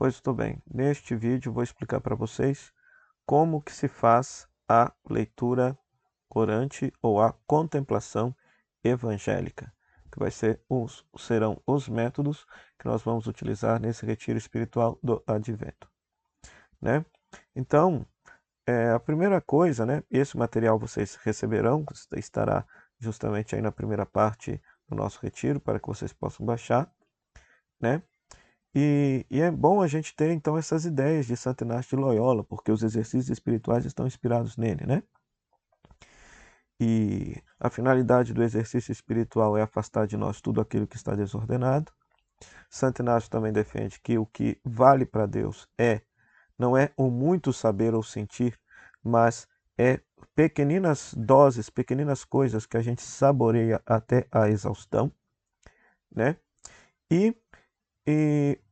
Pois tudo bem. Neste vídeo vou explicar para vocês como que se faz a leitura orante ou a contemplação evangélica, que serão os métodos que nós vamos utilizar nesse retiro espiritual do Advento, né? Então, a primeira coisa, né? Esse material vocês receberão, estará justamente aí na primeira parte do nosso retiro para que vocês possam baixar, né? E é bom a gente ter, então, essas ideias de Santo Inácio de Loyola, porque os exercícios espirituais estão inspirados nele, né? E a finalidade do exercício espiritual é afastar de nós tudo aquilo que está desordenado. Santo Inácio também defende que o que vale para Deus não é o muito saber ou sentir, mas é pequeninas doses, pequeninas coisas que a gente saboreia até a exaustão, né? E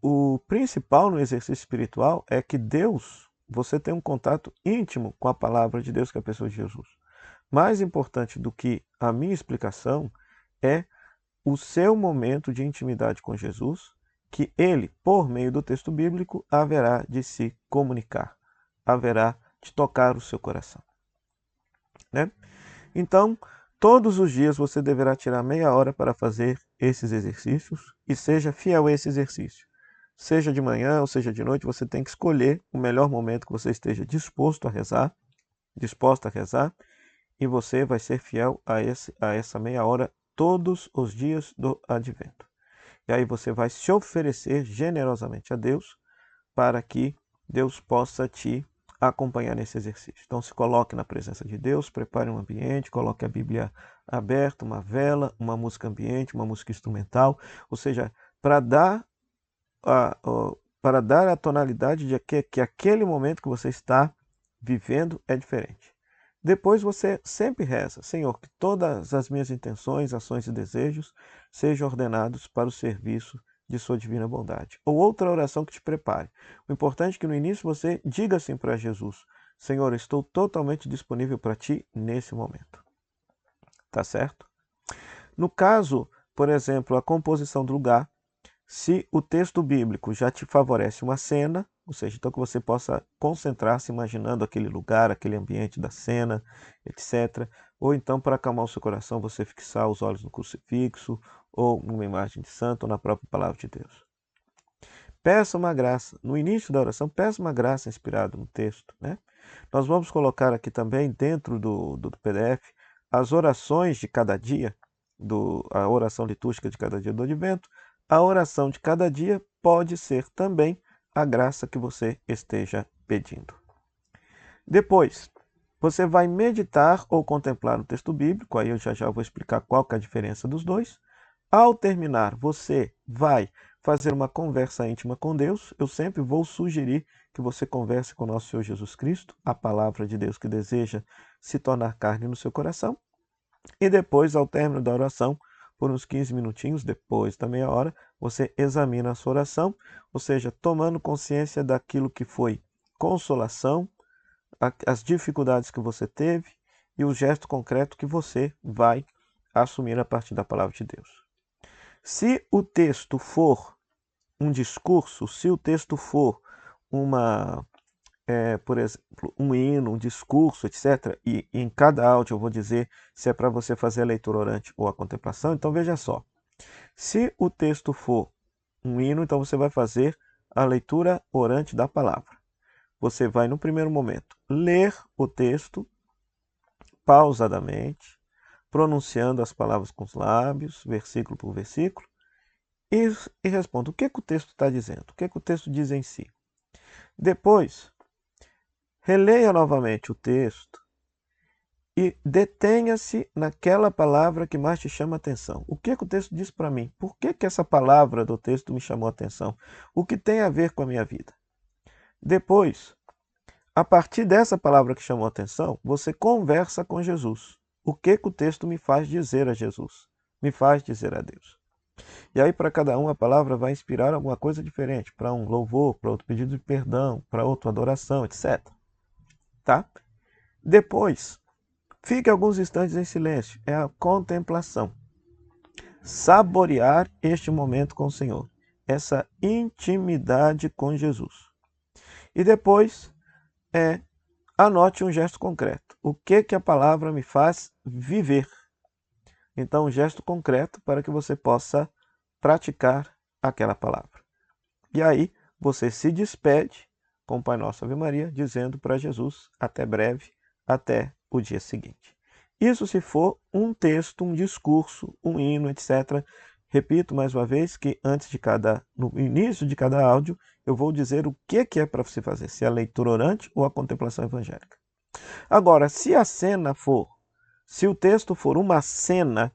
o principal no exercício espiritual é que você tem um contato íntimo com a palavra de Deus, que é a pessoa de Jesus. Mais importante do que a minha explicação é o seu momento de intimidade com Jesus, que ele, por meio do texto bíblico, haverá de se comunicar, haverá de tocar o seu coração, né? Então, todos os dias você deverá tirar meia hora para fazer esses exercícios e seja fiel a esse exercício. Seja de manhã ou seja de noite, você tem que escolher o melhor momento que você esteja disposta a rezar, e você vai ser fiel a essa meia hora todos os dias do Advento. E aí você vai se oferecer generosamente a Deus para que Deus possa te acompanhar nesse exercício. Então se coloque na presença de Deus, prepare um ambiente, coloque a Bíblia aberta, uma vela, uma música ambiente, uma música instrumental, ou seja, para dar a tonalidade de que aquele momento que você está vivendo é diferente. Depois você sempre reza: Senhor, que todas as minhas intenções, ações e desejos sejam ordenados para o serviço de sua divina bondade. Ou outra oração que te prepare. O importante é que no início você diga assim para Jesus: Senhor, estou totalmente disponível para ti nesse momento. Tá certo? No caso, por exemplo, a composição do lugar, se o texto bíblico já te favorece uma cena, ou seja, então que você possa concentrar-se imaginando aquele lugar, aquele ambiente da cena, etc. Ou então, para acalmar o seu coração, você fixar os olhos no crucifixo, ou numa imagem de santo, ou na própria palavra de Deus. Peça uma graça. No início da oração, peça uma graça inspirada no texto, né? Nós vamos colocar aqui também, dentro do PDF, as orações de cada dia, a oração litúrgica de cada dia do Advento. A oração de cada dia pode ser também a graça que você esteja pedindo. Depois, você vai meditar ou contemplar o texto bíblico, aí eu já vou explicar qual que é a diferença dos dois. Ao terminar, você vai fazer uma conversa íntima com Deus. Eu sempre vou sugerir que você converse com o nosso Senhor Jesus Cristo, a palavra de Deus que deseja se tornar carne no seu coração. E depois, ao término da oração, por uns 15 minutinhos, depois da meia hora, você examina a sua oração, ou seja, tomando consciência daquilo que foi consolação, as dificuldades que você teve e o gesto concreto que você vai assumir a partir da palavra de Deus. Se o texto for um discurso, se o texto for por exemplo, um hino, um discurso, etc., e em cada áudio eu vou dizer se é para você fazer a leitura orante ou a contemplação, então veja só. Se o texto for um hino, então você vai fazer a leitura orante da palavra. Você vai, no primeiro momento, ler o texto pausadamente, pronunciando as palavras com os lábios, versículo por versículo, e responda o que o texto está dizendo, o que o texto diz em si. Depois, releia novamente o texto e detenha-se naquela palavra que mais te chama a atenção. O que o texto diz para mim? Por que essa palavra do texto me chamou a atenção? O que tem a ver com a minha vida? Depois, a partir dessa palavra que chamou a atenção, você conversa com Jesus. O que o texto me faz dizer a Jesus? Me faz dizer a Deus. E aí, para cada um, a palavra vai inspirar alguma coisa diferente. Para um, louvor, para outro, pedido de perdão, para outro, adoração, etc. Tá? Depois, fique alguns instantes em silêncio. É a contemplação. Saborear este momento com o Senhor. essa intimidade com Jesus. E depois, anote um gesto concreto. O que a palavra me faz viver? Então, um gesto concreto para que você possa praticar aquela palavra. E aí, você se despede com o Pai Nosso, Ave Maria, dizendo para Jesus, até breve, até o dia seguinte. Isso se for um texto, um discurso, um hino, etc. Repito mais uma vez que no início de cada áudio, eu vou dizer o que é para você fazer, se é a leitura orante ou a contemplação evangélica. Agora, se o texto for uma cena,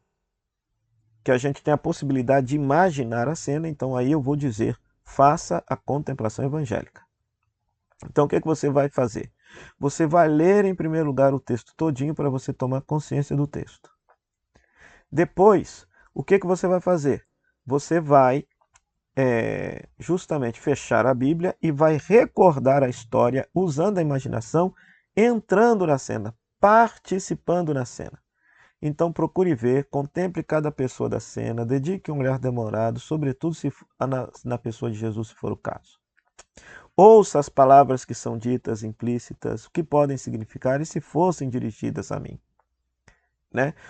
que a gente tem a possibilidade de imaginar a cena, então aí eu vou dizer, faça a contemplação evangélica. Então o que você vai fazer? Você vai ler em primeiro lugar o texto todinho para você tomar consciência do texto. Depois, o que você vai fazer? Você vai justamente fechar a Bíblia e vai recordar a história usando a imaginação, entrando na cena, participando na cena. Então procure ver, contemple cada pessoa da cena, dedique um olhar demorado, sobretudo na pessoa de Jesus, se for o caso. Ouça as palavras que são ditas implícitas, o que podem significar e se fossem dirigidas a mim.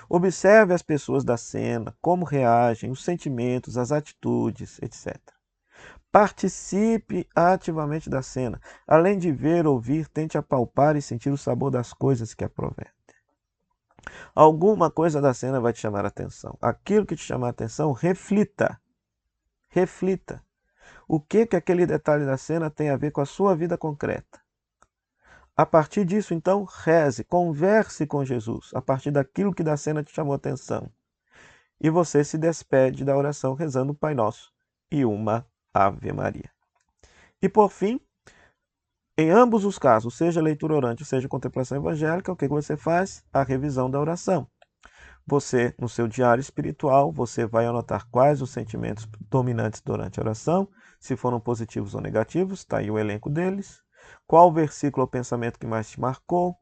Observe as pessoas da cena, como reagem, os sentimentos, as atitudes, etc. Participe ativamente da cena. Além de ver, ouvir, tente apalpar e sentir o sabor das coisas que aproveitem. Alguma coisa da cena vai te chamar a atenção. Aquilo que te chamar a atenção, reflita. Reflita. O que aquele detalhe da cena tem a ver com a sua vida concreta? A partir disso, então, reze, converse com Jesus, a partir daquilo que da cena te chamou a atenção. E você se despede da oração rezando o Pai Nosso e uma Ave Maria. E por fim, em ambos os casos, seja leitura orante, seja contemplação evangélica, o que você faz? A revisão da oração. Você, no seu diário espiritual, você vai anotar quais os sentimentos dominantes durante a oração, se foram positivos ou negativos, está aí o elenco deles. Qual o versículo ou pensamento que mais te marcou?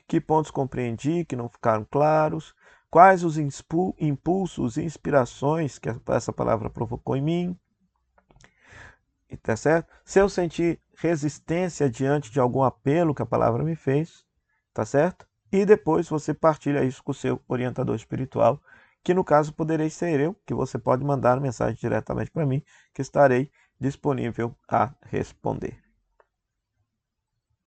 Que pontos compreendi que não ficaram claros? Quais os impulsos e inspirações que essa palavra provocou em mim? Tá certo? Se eu sentir resistência diante de algum apelo que a palavra me fez, tá certo? E depois você partilha isso com o seu orientador espiritual, que no caso poderei ser eu, que você pode mandar mensagem diretamente para mim, que estarei disponível a responder.